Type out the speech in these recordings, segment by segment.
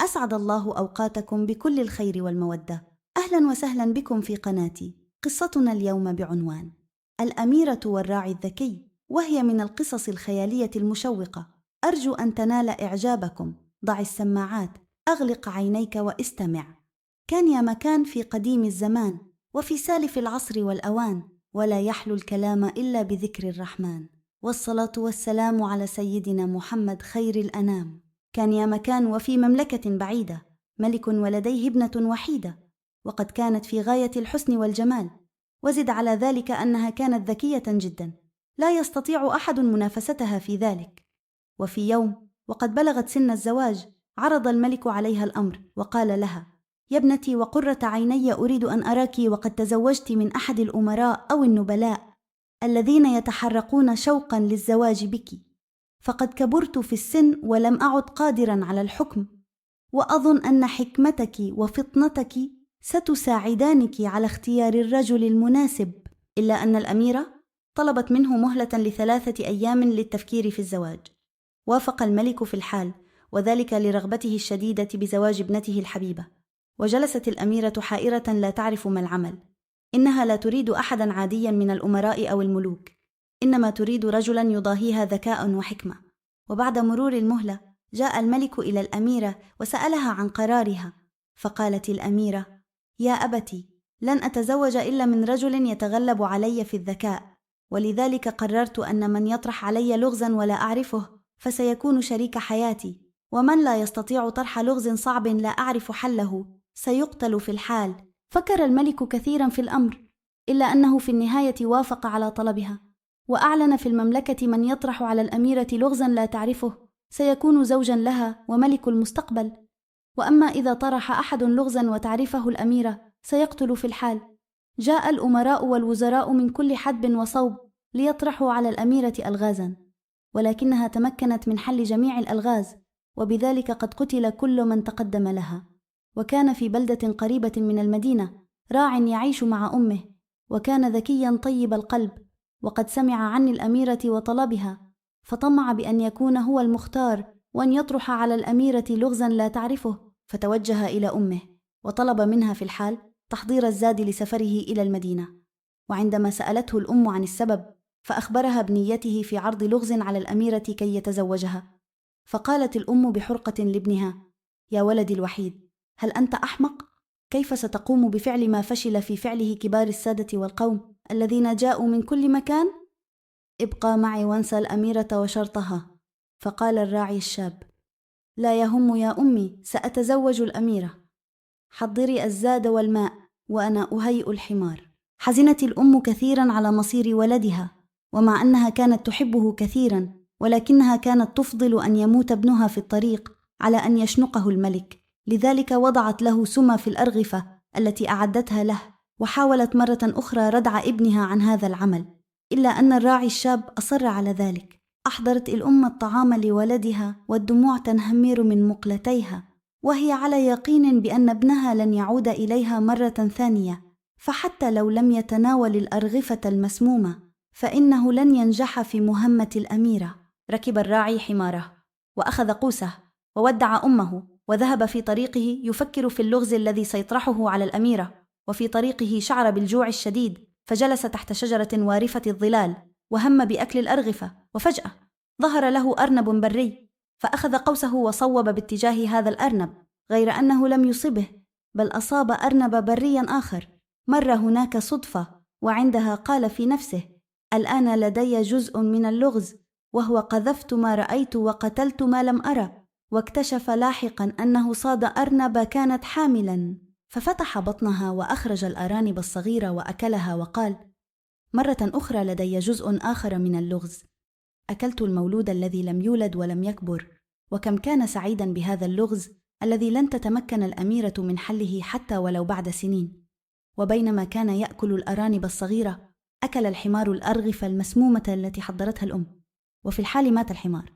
أسعد الله أوقاتكم بكل الخير والمودة. أهلا وسهلا بكم في قناتي. قصتنا اليوم بعنوان الأميرة والراعي الذكي، وهي من القصص الخيالية المشوقة. أرجو أن تنال إعجابكم. ضع السماعات، أغلق عينيك واستمع. كان يا مكان في قديم الزمان، وفي سالف العصر والأوان، ولا يحلو الكلام إلا بذكر الرحمن، والصلاة والسلام على سيدنا محمد خير الأنام. كان يا مكان وفي مملكة بعيدة ملك ولديه ابنة وحيدة، وقد كانت في غاية الحسن والجمال، وزد على ذلك أنها كانت ذكية جدا، لا يستطيع أحد منافستها في ذلك. وفي يوم وقد بلغت سن الزواج، عرض الملك عليها الأمر وقال لها: يا ابنتي وقرة عيني، أريد أن أراك وقد تزوجت من أحد الأمراء أو النبلاء الذين يتحرقون شوقا للزواج بك، فقد كبرت في السن ولم أعد قادرا على الحكم، وأظن أن حكمتك وفطنتك ستساعدانك على اختيار الرجل المناسب. إلا أن الأميرة طلبت منه مهلة ل3 أيام للتفكير في الزواج. وافق الملك في الحال، وذلك لرغبته الشديدة بزواج ابنته الحبيبة. وجلست الأميرة حائرة لا تعرف ما العمل. إنها لا تريد أحدا عاديا من الأمراء أو الملوك، إنما تريد رجلا يضاهيها ذكاء وحكمة. وبعد مرور المهلة جاء الملك إلى الأميرة وسألها عن قرارها، فقالت الأميرة: يا أبتي، لن أتزوج إلا من رجل يتغلب علي في الذكاء، ولذلك قررت أن من يطرح علي لغزا ولا أعرفه فسيكون شريك حياتي، ومن لا يستطيع طرح لغز صعب لا أعرف حله سيقتل في الحال. فكر الملك كثيرا في الأمر، إلا أنه في النهاية وافق على طلبها، وأعلن في المملكة: من يطرح على الأميرة لغزا لا تعرفه سيكون زوجا لها وملك المستقبل، وأما إذا طرح أحد لغزا وتعرفه الأميرة سيقتل في الحال. جاء الأمراء والوزراء من كل حدب وصوب ليطرحوا على الأميرة ألغازا، ولكنها تمكنت من حل جميع الألغاز، وبذلك قد قتل كل من تقدم لها. وكان في بلدة قريبة من المدينة راع يعيش مع أمه، وكان ذكيا طيب القلب، وقد سمع عن الأميرة وطلبها، فطمع بأن يكون هو المختار وأن يطرح على الأميرة لغزا لا تعرفه. فتوجه إلى أمه وطلب منها في الحال تحضير الزاد لسفره إلى المدينة. وعندما سألته الأم عن السبب فأخبرها بنيته في عرض لغز على الأميرة كي يتزوجها. فقالت الأم بحرقة لابنها: يا ولدي الوحيد، هل أنت أحمق؟ كيف ستقوم بفعل ما فشل في فعله كبار السادة والقوم الذين جاءوا من كل مكان؟ ابقى معي وانسى الأميرة وشرطها. فقال الراعي الشاب: لا يهم يا أمي، سأتزوج الأميرة. حضري الزاد والماء وأنا أهيئ الحمار. حزنت الأم كثيرا على مصير ولدها، ومع أنها كانت تحبه كثيرا، ولكنها كانت تفضل أن يموت ابنها في الطريق على أن يشنقه الملك. لذلك وضعت له سم في الأرغفة التي أعدتها له، وحاولت مرة أخرى ردع ابنها عن هذا العمل، إلا أن الراعي الشاب أصر على ذلك. أحضرت الأم الطعام لولدها والدموع تنهمر من مقلتيها، وهي على يقين بأن ابنها لن يعود إليها مرة ثانية، فحتى لو لم يتناول الأرغفة المسمومة فإنه لن ينجح في مهمة الأميرة. ركب الراعي حماره وأخذ قوسه وودع أمه، وذهب في طريقه يفكر في اللغز الذي سيطرحه على الأميرة. وفي طريقه شعر بالجوع الشديد، فجلس تحت شجرة وارفة الظلال وهم بأكل الأرغفة. وفجأة ظهر له أرنب بري، فأخذ قوسه وصوب باتجاه هذا الأرنب، غير أنه لم يصبه، بل أصاب أرنب بريا آخر مر هناك صدفة، وعندها قال في نفسه: الآن لدي جزء من اللغز، وهو قذفت ما رأيت وقتلت ما لم أرى. واكتشف لاحقا أنه صاد أرنب كانت حاملا، ففتح بطنها وأخرج الأرانب الصغيرة وأكلها، وقال: مرة أخرى لدي جزء آخر من اللغز، أكلت المولود الذي لم يولد ولم يكبر. وكم كان سعيدا بهذا اللغز الذي لن تتمكن الأميرة من حله حتى ولو بعد سنين. وبينما كان يأكل الأرانب الصغيرة، أكل الحمار الأرغفة المسمومة التي حضرتها الأم، وفي الحال مات الحمار.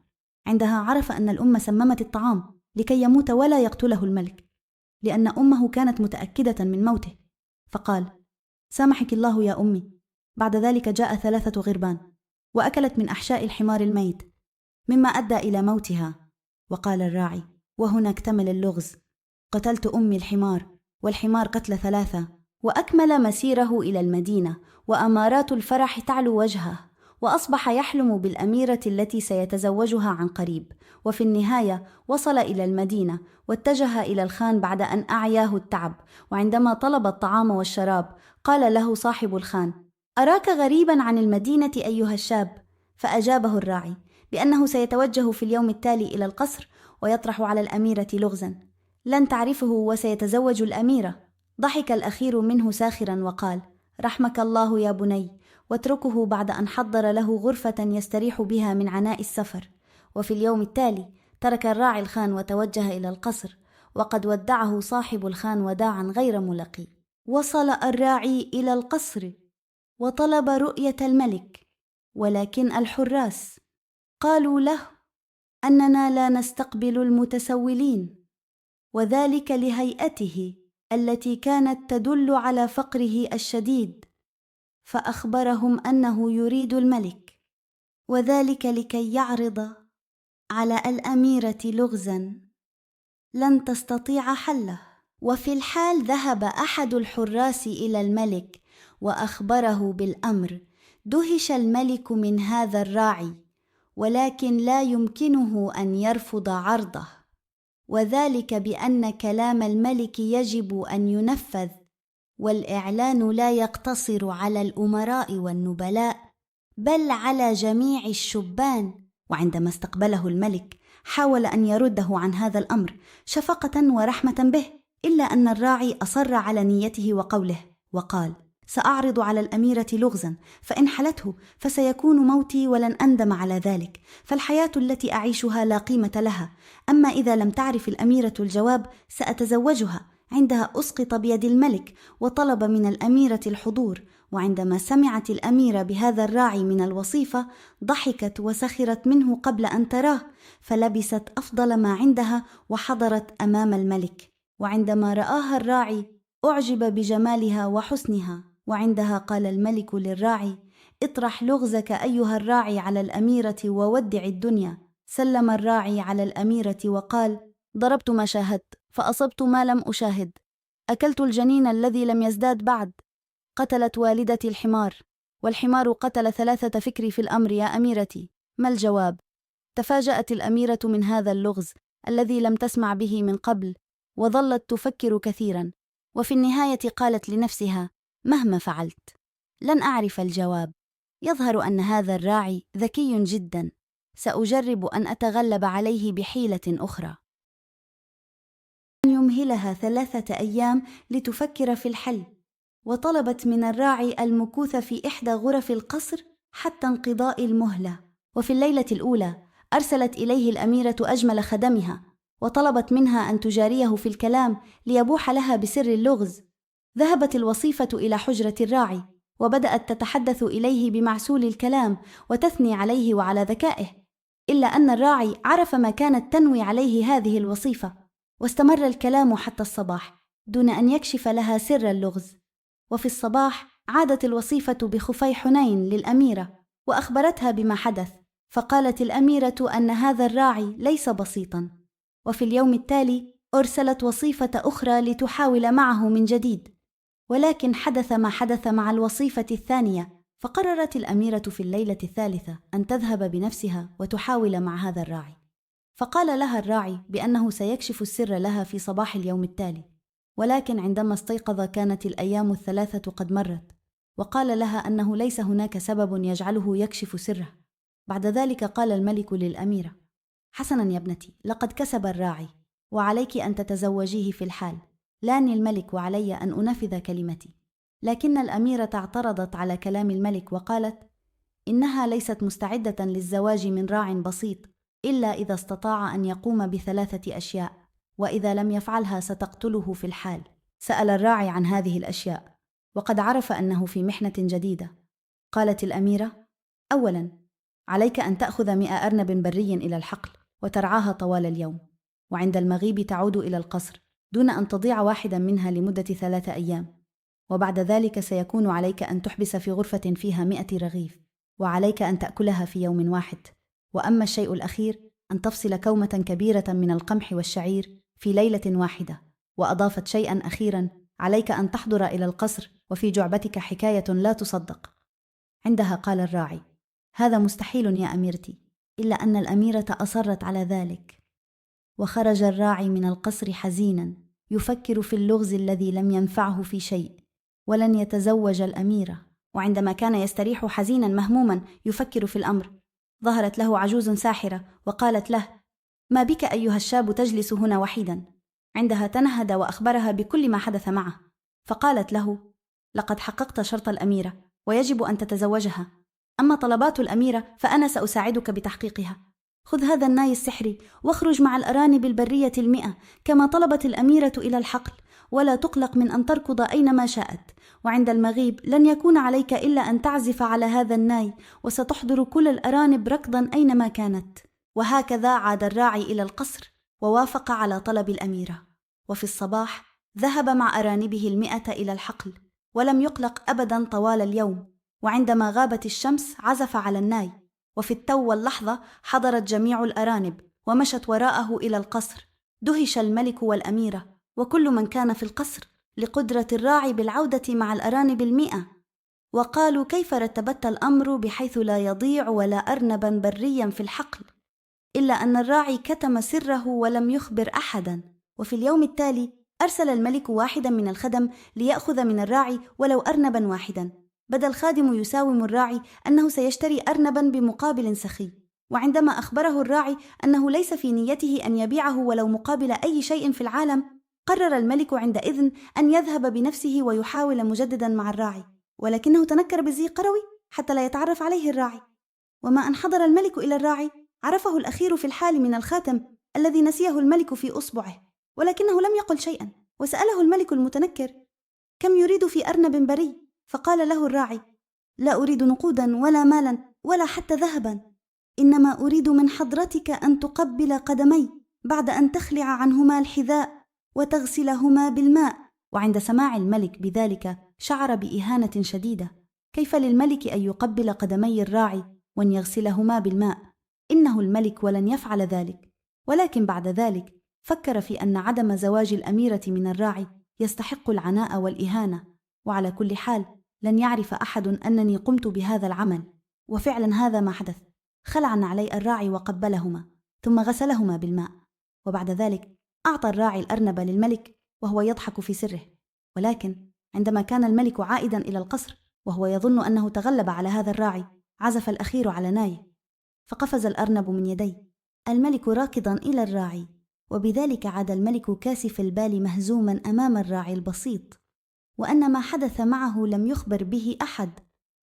عندها عرف أن الأم سممت الطعام لكي يموت ولا يقتله الملك، لأن أمه كانت متأكدة من موته. فقال: سامحك الله يا أمي. بعد ذلك جاء 3 غربان وأكلت من أحشاء الحمار الميت، مما أدى إلى موتها. وقال الراعي: وهنا اكتمل اللغز: قتلت أمي الحمار، والحمار قتل 3. وأكمل مسيره إلى المدينة، وأمارات الفرح تعلو وجهه، وأصبح يحلم بالأميرة التي سيتزوجها عن قريب. وفي النهاية وصل إلى المدينة، واتجه إلى الخان بعد أن أعياه التعب. وعندما طلب الطعام والشراب، قال له صاحب الخان: أراك غريبا عن المدينة أيها الشاب. فأجابه الراعي بأنه سيتوجه في اليوم التالي إلى القصر، ويطرح على الأميرة لغزا: لن تعرفه وسيتزوج الأميرة. ضحك الأخير منه ساخرا وقال: رحمك الله يا بني، واتركه بعد أن حضر له غرفة يستريح بها من عناء السفر. وفي اليوم التالي ترك الراعي الخان وتوجه إلى القصر، وقد ودعه صاحب الخان وداعا غير ملقي. وصل الراعي إلى القصر وطلب رؤية الملك، ولكن الحراس قالوا له أننا لا نستقبل المتسولين، وذلك لهيئته التي كانت تدل على فقره الشديد. فأخبرهم أنه يريد الملك، وذلك لكي يعرض على الأميرة لغزا لن تستطيع حله. وفي الحال ذهب أحد الحراس إلى الملك وأخبره بالأمر. دهش الملك من هذا الراعي، ولكن لا يمكنه أن يرفض عرضه، وذلك بأن كلام الملك يجب أن ينفذ، والإعلان لا يقتصر على الأمراء والنبلاء بل على جميع الشبان. وعندما استقبله الملك حاول أن يرده عن هذا الأمر شفقة ورحمة به، إلا أن الراعي أصر على نيته وقوله، وقال: سأعرض على الأميرة لغزا، فإن حلته فسيكون موتي ولن أندم على ذلك، فالحياة التي أعيشها لا قيمة لها. أما إذا لم تعرف الأميرة الجواب سأتزوجها. عندها أسقط بيد الملك وطلب من الأميرة الحضور. وعندما سمعت الأميرة بهذا الراعي من الوصيفة ضحكت وسخرت منه قبل أن تراه، فلبست أفضل ما عندها وحضرت أمام الملك. وعندما رآها الراعي أعجب بجمالها وحسنها. وعندها قال الملك للراعي: اطرح لغزك أيها الراعي على الأميرة وودع الدنيا. سلم الراعي على الأميرة وقال: ضربت ما شاهدت، فأصبت ما لم أشاهد، أكلت الجنين الذي لم يزداد بعد، قتلت والدتي الحمار، والحمار قتل 3 فكري في الأمر يا أميرتي، ما الجواب؟ تفاجأت الأميرة من هذا اللغز الذي لم تسمع به من قبل، وظلت تفكر كثيرا، وفي النهاية قالت لنفسها: مهما فعلت لن أعرف الجواب. يظهر أن هذا الراعي ذكي جدا، سأجرب أن أتغلب عليه بحيلة أخرى. يمهلها 3 أيام لتفكر في الحل، وطلبت من الراعي المكوث في إحدى غرف القصر حتى انقضاء المهلة. وفي الليلة الأولى أرسلت إليه الأميرة أجمل خدمها، وطلبت منها أن تجاريه في الكلام ليبوح لها بسر اللغز. ذهبت الوصيفة إلى حجرة الراعي، وبدأت تتحدث إليه بمعسول الكلام وتثني عليه وعلى ذكائه، إلا أن الراعي عرف ما كانت تنوي عليه هذه الوصيفة، واستمر الكلام حتى الصباح دون أن يكشف لها سر اللغز. وفي الصباح عادت الوصيفة بخفي حنين للأميرة وأخبرتها بما حدث، فقالت الأميرة أن هذا الراعي ليس بسيطا. وفي اليوم التالي أرسلت وصيفة أخرى لتحاول معه من جديد، ولكن حدث ما حدث مع الوصيفة الثانية، فقررت الأميرة في الليلة الثالثة أن تذهب بنفسها وتحاول مع هذا الراعي. فقال لها الراعي بأنه سيكشف السر لها في صباح اليوم التالي، ولكن عندما استيقظ كانت الأيام ال3 قد مرت، وقال لها أنه ليس هناك سبب يجعله يكشف سره. بعد ذلك قال الملك للأميرة: حسنا يا ابنتي، لقد كسب الراعي، وعليك أن تتزوجيه في الحال. لاني الملك وعلي أن أنفذ كلمتي. لكن الأميرة اعترضت على كلام الملك وقالت: إنها ليست مستعدة للزواج من راع بسيط إلا إذا استطاع أن يقوم ب3 أشياء، وإذا لم يفعلها ستقتله في الحال. سأل الراعي عن هذه الأشياء، وقد عرف أنه في محنة جديدة. قالت الأميرة: أولا، عليك أن تأخذ 100 أرنب بري إلى الحقل وترعاها طوال اليوم، وعند المغيب تعود إلى القصر دون أن تضيع واحدا منها لمدة 3 أيام، وبعد ذلك سيكون عليك أن تحبس في غرفة فيها 100 رغيف، وعليك أن تأكلها في يوم واحد. وأما الشيء الأخير أن تفصل كومة كبيرة من القمح والشعير في ليلة واحدة، وأضافت شيئا أخيرا: عليك أن تحضر إلى القصر وفي جعبتك حكاية لا تصدق. عندها قال الراعي: هذا مستحيل يا أميرتي، إلا أن الأميرة أصرت على ذلك. وخرج الراعي من القصر حزينا يفكر في اللغز الذي لم ينفعه في شيء، ولن يتزوج الأميرة. وعندما كان يستريح حزينا مهموما يفكر في الأمر، ظهرت له عجوز ساحرة وقالت له: ما بك أيها الشاب تجلس هنا وحيدا؟ عندها تنهد وأخبرها بكل ما حدث معه، فقالت له: لقد حققت شرط الأميرة ويجب أن تتزوجها، أما طلبات الأميرة فأنا سأساعدك بتحقيقها. خذ هذا الناي السحري واخرج مع الأرانب البرية 100 كما طلبت الأميرة إلى الحقل، ولا تقلق من أن تركض أينما شاءت، وعند المغيب لن يكون عليك إلا أن تعزف على هذا الناي، وستحضر كل الأرانب ركضا أينما كانت. وهكذا عاد الراعي إلى القصر ووافق على طلب الأميرة. وفي الصباح ذهب مع أرانبه 100 إلى الحقل، ولم يقلق أبدا طوال اليوم. وعندما غابت الشمس عزف على الناي، وفي التو واللحظة حضرت جميع الأرانب ومشت وراءه إلى القصر. دهش الملك والأميرة وكل من كان في القصر لقدرة الراعي بالعودة مع الأرانب 100، وقالوا: كيف رتبت الأمر بحيث لا يضيع ولا أرنبا بريا في الحقل؟ إلا أن الراعي كتم سره ولم يخبر أحدا. وفي اليوم التالي أرسل الملك واحدا من الخدم ليأخذ من الراعي ولو أرنبا واحدا. بدا الخادم يساوم الراعي أنه سيشتري أرنبا بمقابل سخي، وعندما أخبره الراعي أنه ليس في نيته أن يبيعه ولو مقابل أي شيء في العالم، قرر الملك عندئذ أن يذهب بنفسه ويحاول مجددا مع الراعي، ولكنه تنكر بزي قروي حتى لا يتعرف عليه الراعي. وما أن حضر الملك إلى الراعي عرفه الأخير في الحال من الخاتم الذي نسيه الملك في أصبعه، ولكنه لم يقل شيئا. وسأله الملك المتنكر: كم يريد في أرنب بري؟ فقال له الراعي: لا أريد نقودا ولا مالا ولا حتى ذهبا، إنما أريد من حضرتك أن تقبل قدمي بعد أن تخلع عنهما الحذاء وتغسلهما بالماء. وعند سماع الملك بذلك شعر بإهانة شديدة. كيف للملك أن يقبل قدمي الراعي وأن يغسلهما بالماء؟ إنه الملك ولن يفعل ذلك. ولكن بعد ذلك فكر في أن عدم زواج الأميرة من الراعي يستحق العناء والإهانة، وعلى كل حال لن يعرف أحد أنني قمت بهذا العمل. وفعلا هذا ما حدث. خلع نعلي الراعي وقبلهما ثم غسلهما بالماء، وبعد ذلك أعطى الراعي الأرنب للملك وهو يضحك في سره. ولكن عندما كان الملك عائدا إلى القصر وهو يظن أنه تغلب على هذا الراعي، عزف الأخير على نايه فقفز الأرنب من يديه، الملك راكضا إلى الراعي، وبذلك عاد الملك كاسف البال مهزوما أمام الراعي البسيط، وأن ما حدث معه لم يخبر به أحد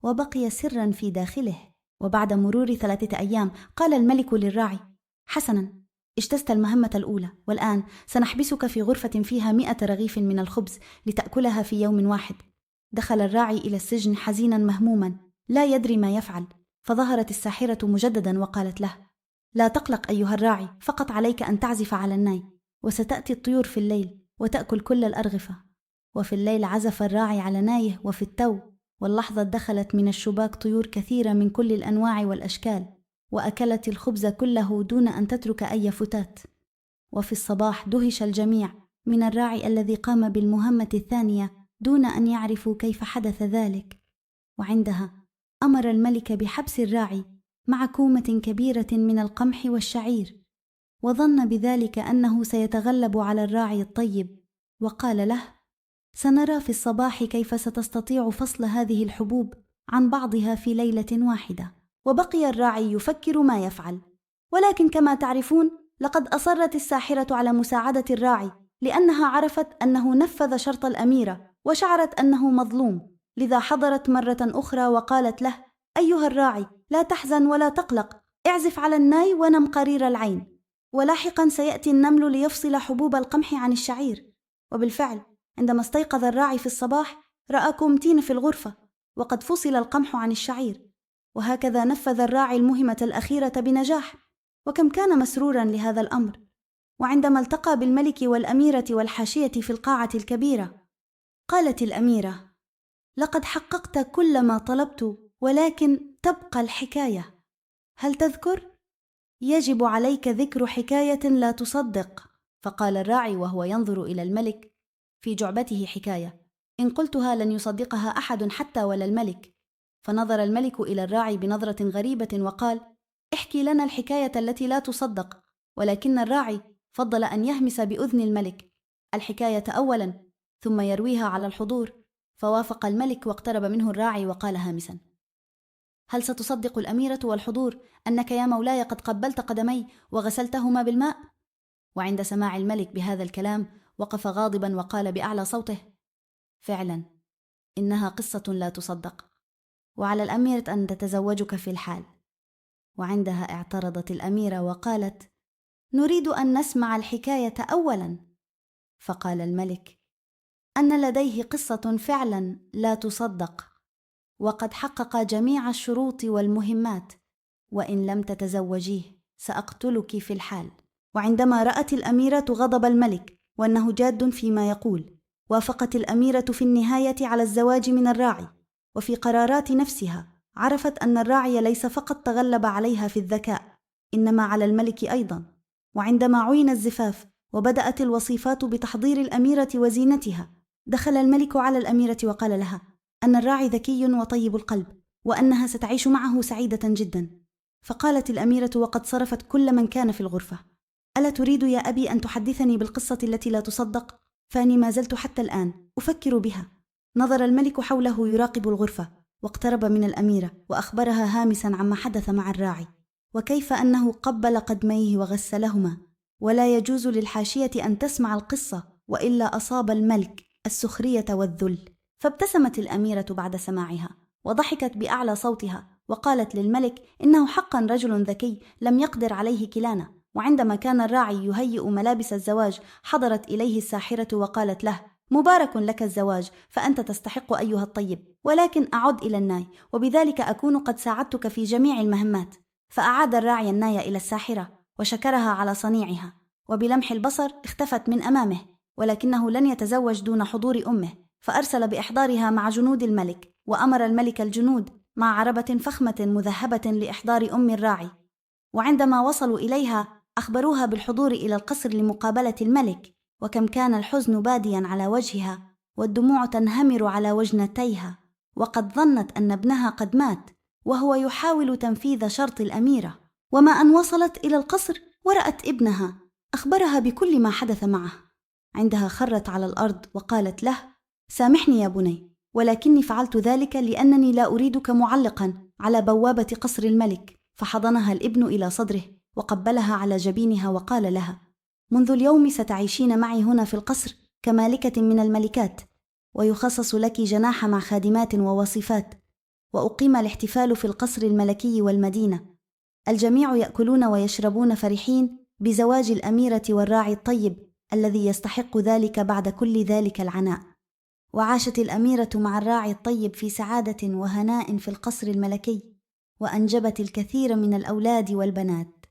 وبقي سرا في داخله. وبعد مرور 3 أيام قال الملك للراعي: حسنا، اجتزت المهمة الأولى، والآن سنحبسك في غرفة فيها 100 رغيف من الخبز لتأكلها في يوم واحد. دخل الراعي إلى السجن حزينا مهموما لا يدري ما يفعل، فظهرت الساحرة مجددا وقالت له: لا تقلق أيها الراعي، فقط عليك أن تعزف على الناي، وستأتي الطيور في الليل وتأكل كل الأرغفة. وفي الليل عزف الراعي على نايه، وفي التو واللحظة دخلت من الشباك طيور كثيرة من كل الأنواع والأشكال، وأكلت الخبز كله دون أن تترك أي فتات. وفي الصباح دهش الجميع من الراعي الذي قام بالمهمة الثانية دون أن يعرفوا كيف حدث ذلك. وعندها أمر الملك بحبس الراعي مع كومة كبيرة من القمح والشعير، وظن بذلك أنه سيتغلب على الراعي الطيب، وقال له: سنرى في الصباح كيف ستستطيع فصل هذه الحبوب عن بعضها في ليلة واحدة. وبقي الراعي يفكر ما يفعل، ولكن كما تعرفون لقد أصرت الساحرة على مساعدة الراعي، لأنها عرفت أنه نفذ شرط الأميرة وشعرت أنه مظلوم، لذا حضرت مرة أخرى وقالت له: أيها الراعي، لا تحزن ولا تقلق، اعزف على الناي ونم قرير العين، ولاحقا سيأتي النمل ليفصل حبوب القمح عن الشعير. وبالفعل عندما استيقظ الراعي في الصباح رأى كومتين في الغرفة وقد فصل القمح عن الشعير، وهكذا نفذ الراعي المهمة الأخيرة بنجاح، وكم كان مسرورا لهذا الأمر. وعندما التقى بالملك والأميرة والحاشية في القاعة الكبيرة، قالت الأميرة: لقد حققت كل ما طلبت، ولكن تبقى الحكاية، هل تذكر؟ يجب عليك ذكر حكاية لا تصدق. فقال الراعي وهو ينظر إلى الملك: في جعبته حكاية، إن قلتها لن يصدقها أحد حتى ولا الملك. فنظر الملك إلى الراعي بنظرة غريبة وقال: احكي لنا الحكاية التي لا تصدق. ولكن الراعي فضل أن يهمس بأذن الملك الحكاية أولا ثم يرويها على الحضور. فوافق الملك واقترب منه الراعي وقال هامسا: هل ستصدق الأميرة والحضور أنك يا مولاي قد قبلت قدمي وغسلتهما بالماء؟ وعند سماع الملك بهذا الكلام وقف غاضبا وقال بأعلى صوته: فعلا إنها قصة لا تصدق، وعلى الأميرة أن تتزوجك في الحال. وعندها اعترضت الأميرة وقالت: نريد أن نسمع الحكاية أولا. فقال الملك: أن لديه قصة فعلا لا تصدق، وقد حقق جميع الشروط والمهمات، وإن لم تتزوجيه سأقتلك في الحال. وعندما رأت الأميرة غضب الملك وأنه جاد فيما يقول، وافقت الأميرة في النهاية على الزواج من الراعي. وفي قرارات نفسها عرفت أن الراعي ليس فقط تغلب عليها في الذكاء، إنما على الملك أيضا. وعندما عُين الزفاف وبدأت الوصيفات بتحضير الأميرة وزينتها، دخل الملك على الأميرة وقال لها أن الراعي ذكي وطيب القلب، وأنها ستعيش معه سعيدة جدا. فقالت الأميرة وقد صرفت كل من كان في الغرفة: ألا تريد يا أبي أن تحدثني بالقصة التي لا تصدق؟ فأني ما زلت حتى الآن أفكر بها. نظر الملك حوله يراقب الغرفة، واقترب من الأميرة وأخبرها هامسا عما حدث مع الراعي، وكيف أنه قبل قدميه وغسلهما، ولا يجوز للحاشية أن تسمع القصة وإلا أصاب الملك السخرية والذل. فابتسمت الأميرة بعد سماعها وضحكت بأعلى صوتها وقالت للملك إنه حقا رجل ذكي لم يقدر عليه كلانا. وعندما كان الراعي يهيئ ملابس الزواج حضرت إليه الساحرة وقالت له: مبارك لك الزواج، فأنت تستحق أيها الطيب، ولكن أعد إلى الناي، وبذلك أكون قد ساعدتك في جميع المهمات. فأعاد الراعي الناي إلى الساحرة وشكرها على صنيعها، وبلمح البصر اختفت من أمامه، ولكنه لن يتزوج دون حضور أمه، فأرسل بإحضارها مع جنود الملك، وأمر الملك الجنود مع عربة فخمة مذهبة لإحضار أم الراعي. وعندما وصلوا إليها أخبروها بالحضور إلى القصر لمقابلة الملك، وكم كان الحزن باديا على وجهها والدموع تنهمر على وجنتيها، وقد ظنت أن ابنها قد مات وهو يحاول تنفيذ شرط الأميرة. وما أن وصلت إلى القصر ورأت ابنها أخبرها بكل ما حدث معه. عندها خرت على الأرض وقالت له: سامحني يا بني، ولكني فعلت ذلك لأنني لا أريدك معلقا على بوابة قصر الملك. فحضنها الابن إلى صدره وقبلها على جبينها وقال لها: منذ اليوم ستعيشين معي هنا في القصر كمالكة من الملكات، ويخصص لك جناح مع خادمات ووصفات، وأقيم الاحتفال في القصر الملكي والمدينة. الجميع يأكلون ويشربون فرحين بزواج الأميرة والراعي الطيب الذي يستحق ذلك بعد كل ذلك العناء. وعاشت الأميرة مع الراعي الطيب في سعادة وهناء في القصر الملكي، وأنجبت الكثير من الأولاد والبنات.